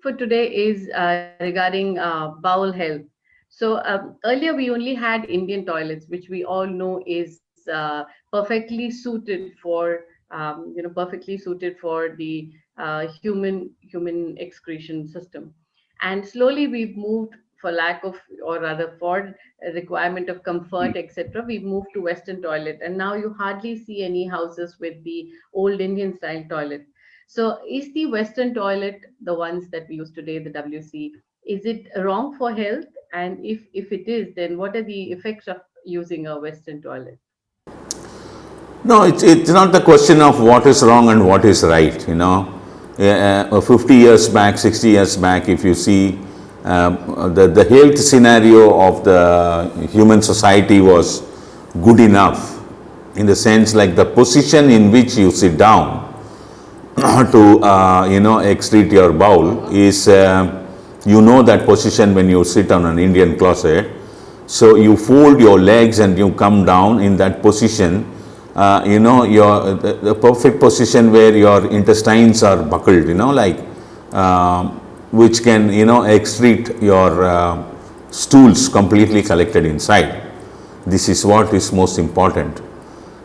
for today is regarding bowel health. So earlier we only had Indian toilets, which we all know is perfectly suited for perfectly suited for the human excretion system. And slowly we've moved, for lack of, or rather for a requirement of comfort, etc., we've moved to Western toilet, and now you hardly see any houses with the old Indian style toilet. So is the Western toilet, the ones that we use today, the WC, is it wrong for health? And if it is, then what are the effects of using a Western toilet? No, it's not the question of what is wrong and what is right, 50 years back, 60 years back, if you see, the health scenario of the human society was good enough, in the sense like the position in which you sit down to excrete your bowel is that position when you sit on an Indian closet. So you fold your legs and you come down in that position, your the perfect position where your intestines are buckled, which can excrete your stools completely collected inside. This is what is most important.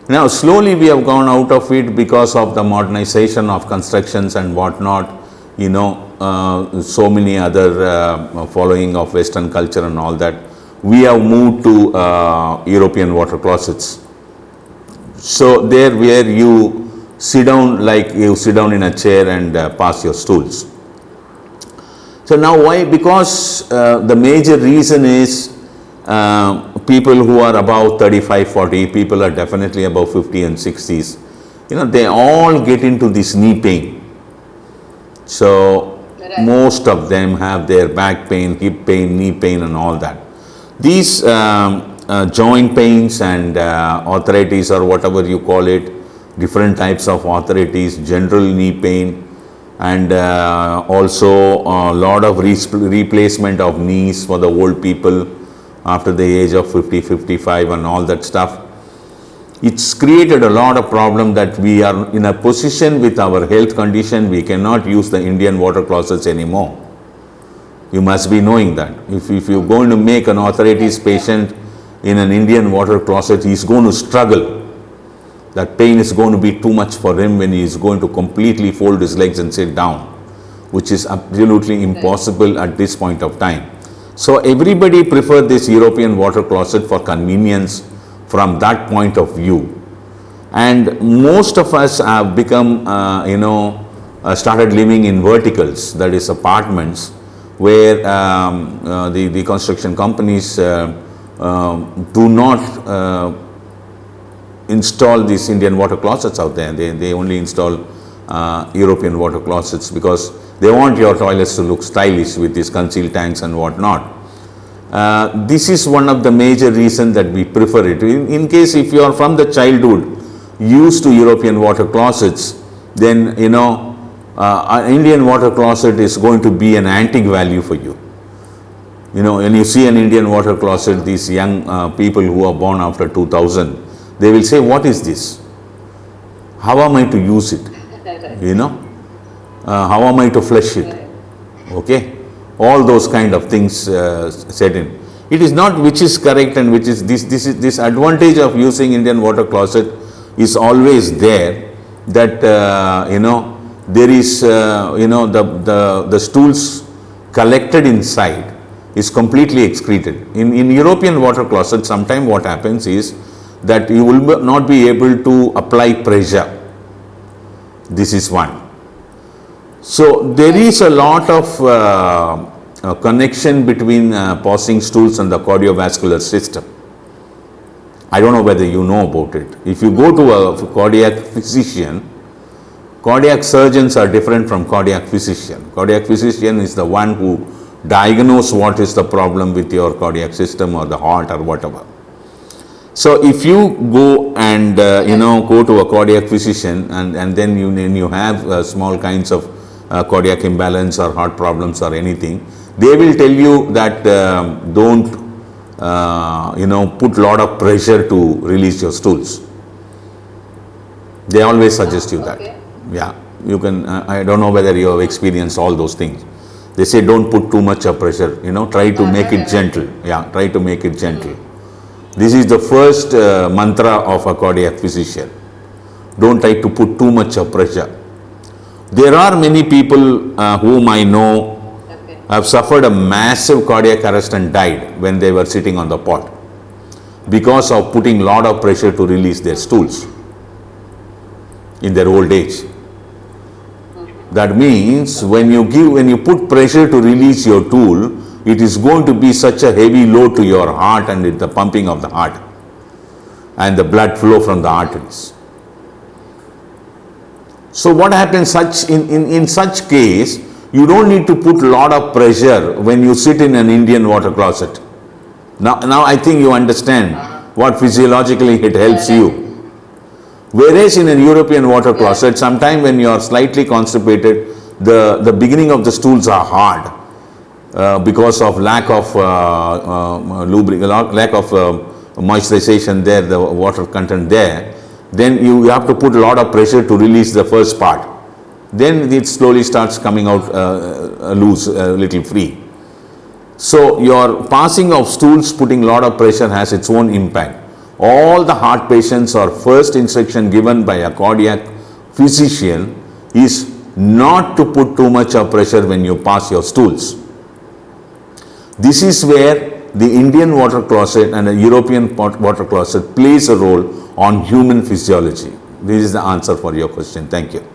Now slowly we have gone out of it because of the modernization of constructions and whatnot, so many other following of Western culture and all that. We have moved to European water closets. So there where you sit down, like you sit down in a chair and pass your stools. So now why? Because the major reason is people who are above 35, 40, people are definitely above 50 and 60s, they all get into this knee pain. So Right. most of them have their back pain, hip pain, knee pain and all that. These joint pains and arthritis, or whatever you call it, different types of arthritis, general knee pain, and also a lot of replacement of knees for the old people after the age of 50, 55 and all that stuff. It's created a lot of problem that we are in a position with our health condition, we cannot use the Indian water closets anymore. You must be knowing that. If you're going to make an arthritis patient in an Indian water closet, he's going to struggle. That pain is going to be too much for him when he is going to completely fold his legs and sit down, which is absolutely impossible at this point of time. So everybody prefer this European water closet for convenience from that point of view. And most of us have become, started living in verticals, that is apartments, where the construction companies do not install these Indian water closets out there. They only install European water closets because they want your toilets to look stylish with these concealed tanks and whatnot. This is one of the major reasons that we prefer it. In case if you are from the childhood used to European water closets, then an Indian water closet is going to be an antique value for you. When you see an Indian water closet, these young people who are born after 2000, they will say, what is this? How am I to use it? How am I to flush it? Okay, all those kind of things set in. It is not which is correct and which is this advantage of using Indian water closet is always there, that there is the stools collected inside is completely excreted. In European water closet, sometimes what happens is that you will not be able to apply pressure. This is one. So there is a lot of connection between passing stools and the cardiovascular system. I don't know whether you know about it. If you go to a cardiac physician, cardiac surgeons are different from cardiac physician. Cardiac physician is the one who diagnoses what is the problem with your cardiac system or the heart or whatever. So if you go and go to a cardiac physician and then you have small kinds of cardiac imbalance or heart problems or anything, they will tell you that don't put lot of pressure to release your stools. They always suggest you that. Okay. Yeah, you can. I don't know whether you have experienced all those things. They say don't put too much of pressure, try to make it gentle. Yeah, try to make it gentle. This is the first mantra of a cardiac physician. Don't try to put too much of pressure. There are many people whom I know have suffered a massive cardiac arrest and died when they were sitting on the pot because of putting lot of pressure to release their stools in their old age. That means when you put pressure to release your tool, it is going to be such a heavy load to your heart and the pumping of the heart and the blood flow from the arteries. So what happens in such case, you don't need to put a lot of pressure when you sit in an Indian water closet. Now I think you understand what physiologically it helps you. Whereas in a European water closet, sometime when you are slightly constipated, the beginning of the stools are hard because of lack of lack of moisturization there, the water content there. Then you have to put a lot of pressure to release the first part. Then it slowly starts coming out loose, a little free. So your passing of stools, putting a lot of pressure has its own impact. All the heart patients or first instruction given by a cardiac physician is not to put too much of pressure when you pass your stools. This is where the Indian water closet and the European water closet plays a role on human physiology. This is the answer for your question. Thank you.